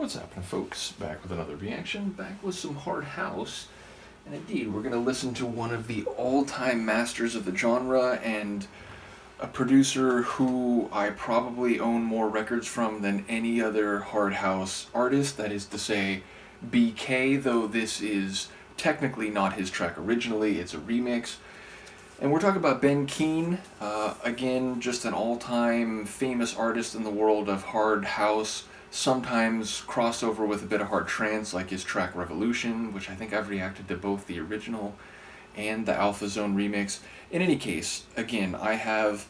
What's happening, folks? Back with another reaction, back with some hard house. And indeed, we're going to listen to one of the all-time masters of the genre and a producer who I probably own more records from than any other hard house artist. That is to say, BK, though this is technically not his track originally, it's a remix. And we're talking about Ben Keane, again, just an all-time famous artist in the world of hard house, sometimes crossover with a bit of hard trance, like his track Revolution, which I think I've reacted to both the original and the Alpha Zone remix. In any case, again, I have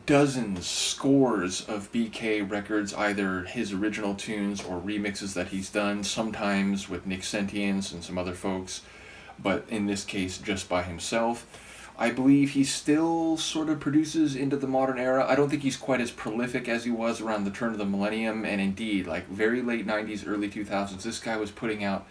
dozens, scores of BK records, either his original tunes or remixes that he's done, sometimes with Nick Sentience and some other folks, but in this case just by himself. I believe he still sort of produces into the modern era. I don't think he's quite as prolific as he was around the turn of the millennium, and indeed, like very late 90s, early 2000s, this guy was putting out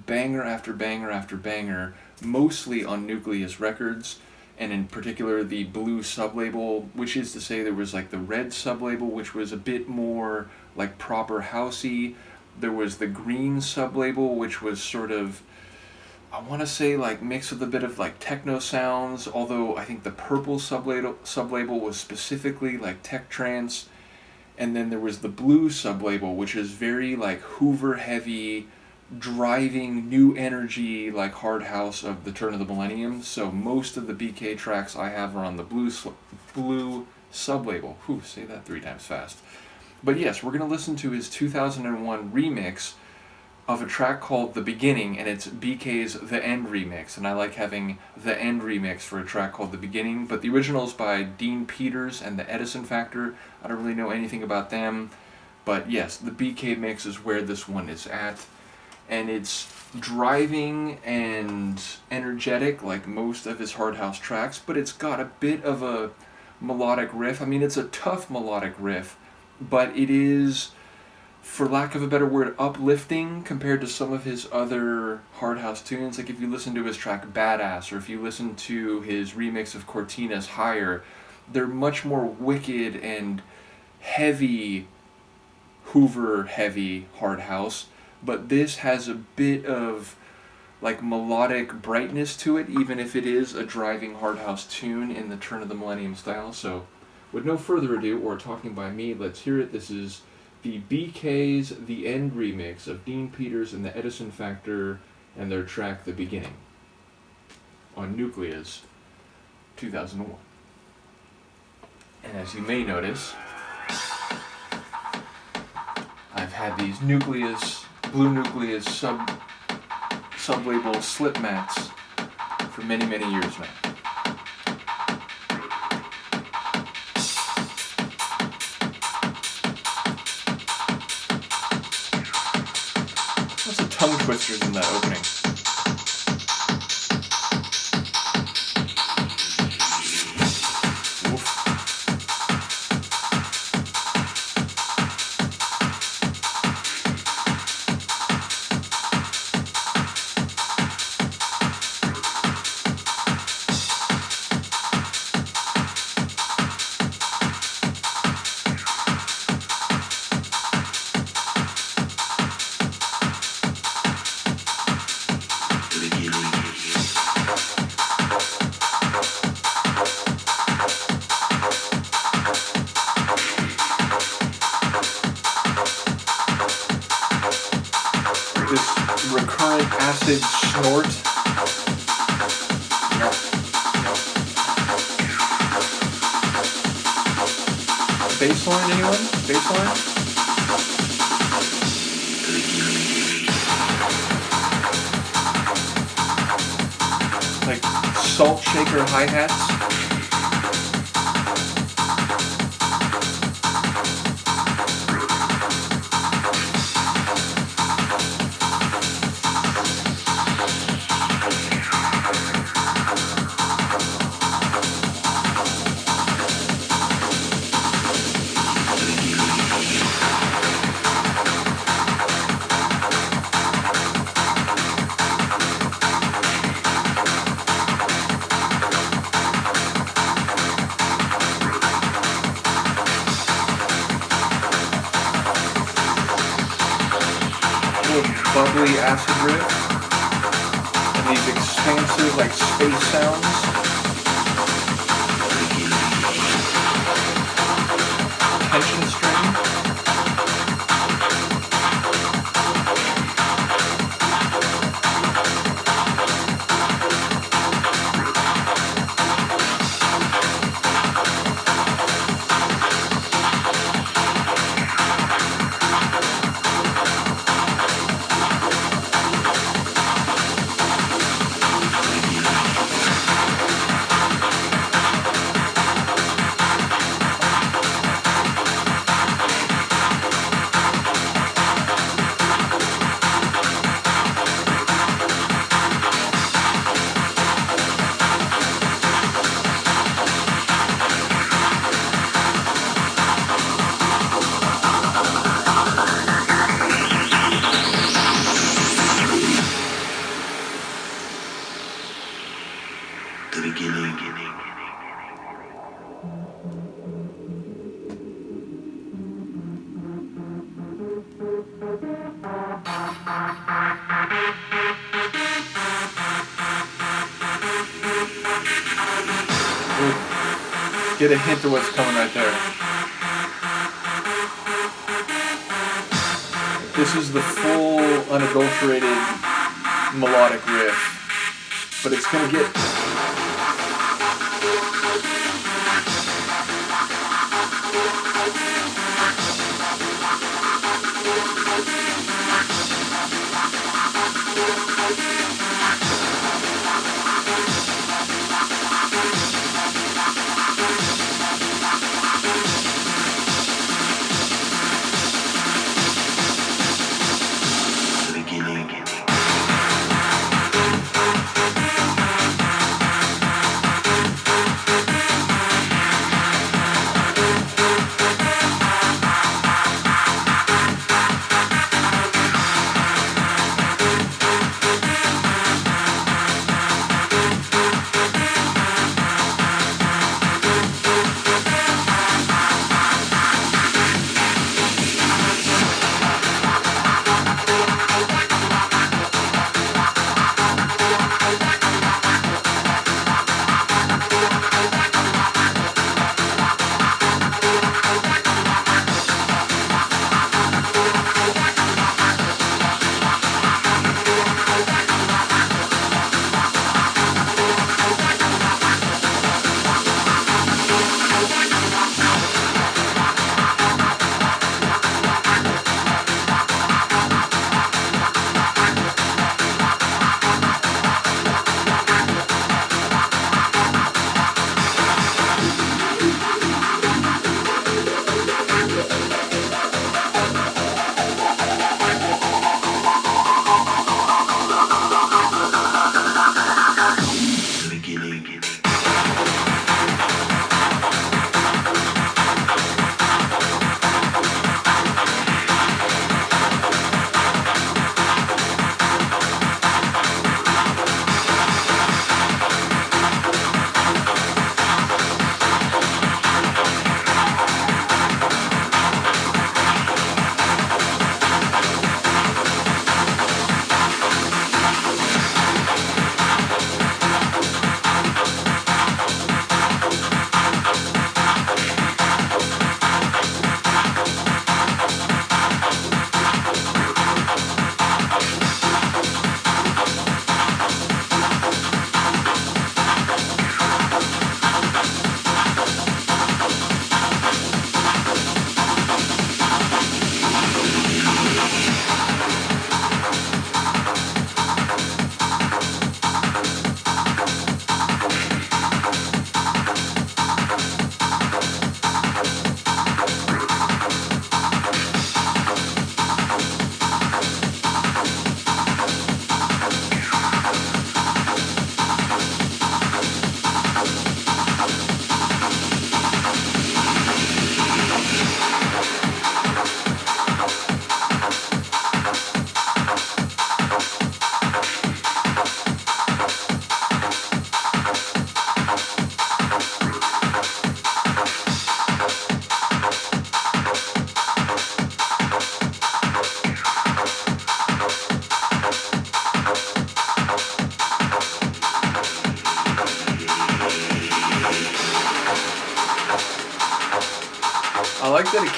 banger after banger after banger, mostly on Nukleuz records, and in particular the blue sublabel, which is to say there was like the red sublabel, which was a bit more like proper housey. There was the green sublabel, which was sort of, I want to say, like mixed with a bit of like techno sounds, although I think the purple sublabel was specifically like tech trance. And then there was the blue sublabel, which is very like Hoover heavy, driving new energy, like hard house of the turn of the millennium. So most of the BK tracks I have are on the blue sublabel. Whew, say that 3 times fast. But yes, we're going to listen to his 2001 remix of a track called The Beginning, and it's BK's The End remix, and I like having The End remix for a track called The Beginning, but the original is by Dean Peters and the Edison Factor. I don't really know anything about them, but yes, the BK mix is where this one is at, and it's driving and energetic like most of his hard house tracks, but it's got a bit of a melodic riff. I mean, it's a tough melodic riff, but it is, for lack of a better word, uplifting compared to some of his other hard house tunes. Like if you listen to his track Badass, or if you listen to his remix of Cortina's Higher, they're much more wicked and heavy, Hoover heavy hard house, but this has a bit of like melodic brightness to it, even if it is a driving hard house tune in the turn of the millennium style. So with no further ado, or talking by me, let's hear it. This is the BK's The End remix of Dean Peters and the Edison Factor and their track The Beginning on Nukleuz 2001. And as you may notice, I've had these Nukleuz, blue Nukleuz sublabel slip mats for many, many years now. Tongue twisters in that opening. Oof. This recurrent acid snort. Bassline, anyone? Bassline? Like salt shaker hi-hats. bubbly acid riff and these expansive like space sounds. Tension string. Get a hint of what's coming right there. This is the full, unadulterated melodic riff, but it's gonna get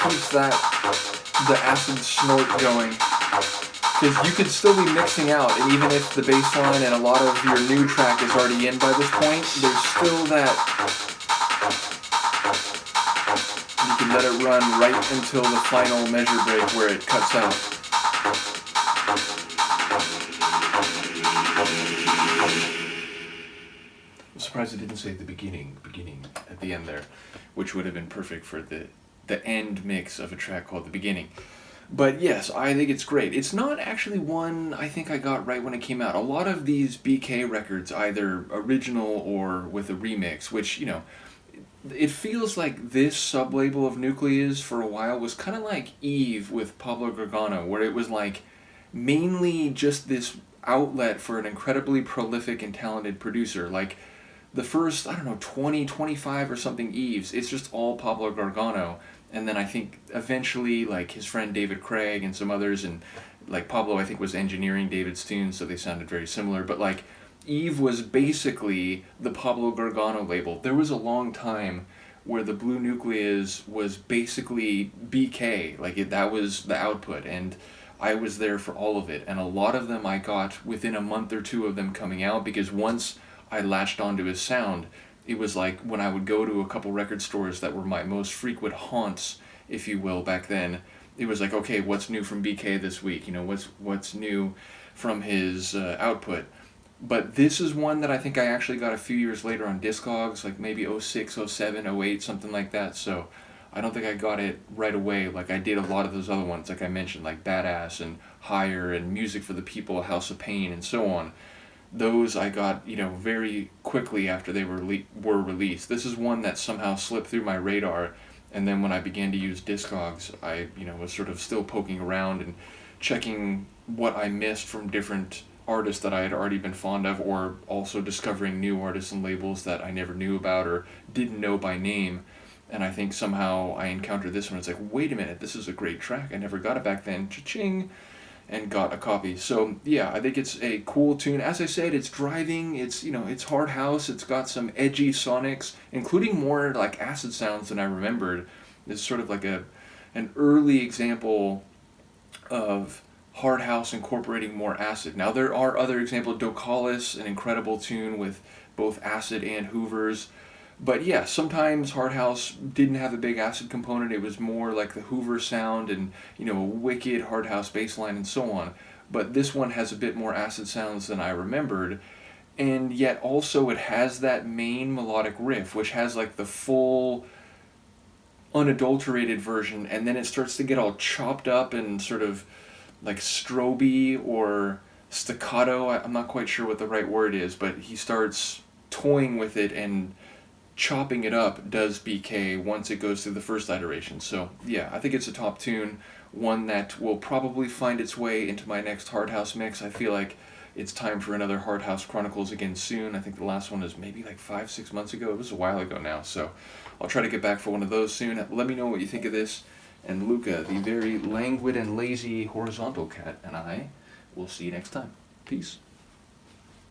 keeps the acid snort going. Because you could still be mixing out, and even if the bass line and a lot of your new track is already in by this point, there's still that. You can let it run right until the final measure break where it cuts out. I'm surprised it didn't say the beginning at the end there, which would have been perfect for the end mix of a track called The Beginning. But yes, I think it's great. It's not actually one I think I got right when it came out. A lot of these BK records, either original or with a remix, which, you know, it feels like this sublabel of Nukleuz for a while was kind of like Eve with Pablo Gargano, where it was like mainly just this outlet for an incredibly prolific and talented producer. Like the first, I don't know, 20, 25 or something Eves, it's just all Pablo Gargano. And then I think eventually, like, his friend David Craig and some others, and, like, Pablo, I think, was engineering David's tunes, so they sounded very similar. But, like, Eve was basically the Pablo Gargano label. There was a long time where the Blue Nukleuz was basically BK. Like, that was the output, and I was there for all of it. And a lot of them I got within a month or two of them coming out, because once I latched onto his sound, it was like when I would go to a couple record stores that were my most frequent haunts, if you will, back then. It was like, okay, what's new from BK this week? You know, what's new from his output? But this is one that I think I actually got a few years later on Discogs, like maybe 06, 07, 08, something like that. So I don't think I got it right away like I did a lot of those other ones, like I mentioned, like Badass and Higher and Music for the People, House of Pain, and so on. Those I got, you know, very quickly after they were released. This is one that somehow slipped through my radar, and then when I began to use Discogs, I, you know, was sort of still poking around and checking what I missed from different artists that I had already been fond of, or also discovering new artists and labels that I never knew about or didn't know by name. And I think somehow I encountered this one. It's like, wait a minute, this is a great track. I never got it back then. Cha-ching! And got a copy. So yeah, I think it's a cool tune. As I said, it's driving, it's, you know, it's hard house, it's got some edgy sonics, including more like acid sounds than I remembered. It's sort of like an early example of hard house incorporating more acid. Now there are other examples. Docalis, an incredible tune with both acid and Hoovers. But yeah, sometimes hard house didn't have a big acid component. It was more like the Hoover sound and, you know, a wicked hard house bass line and so on. But this one has a bit more acid sounds than I remembered. And yet also it has that main melodic riff, which has like the full unadulterated version, and then it starts to get all chopped up and sort of like stroby or staccato. I'm not quite sure what the right word is, but he starts toying with it and chopping it up does BK once it goes through the first iteration. So yeah, I think it's a top tune, one that will probably find its way into my next Hard House mix. I feel like it's time for another Hard House Chronicles again soon. I think the last one is maybe like 5-6 months ago. It was a while ago now, so I'll try to get back for one of those soon. Let me know what you think of this. And Luca, the very languid and lazy horizontal cat, and I will see you next time. Peace.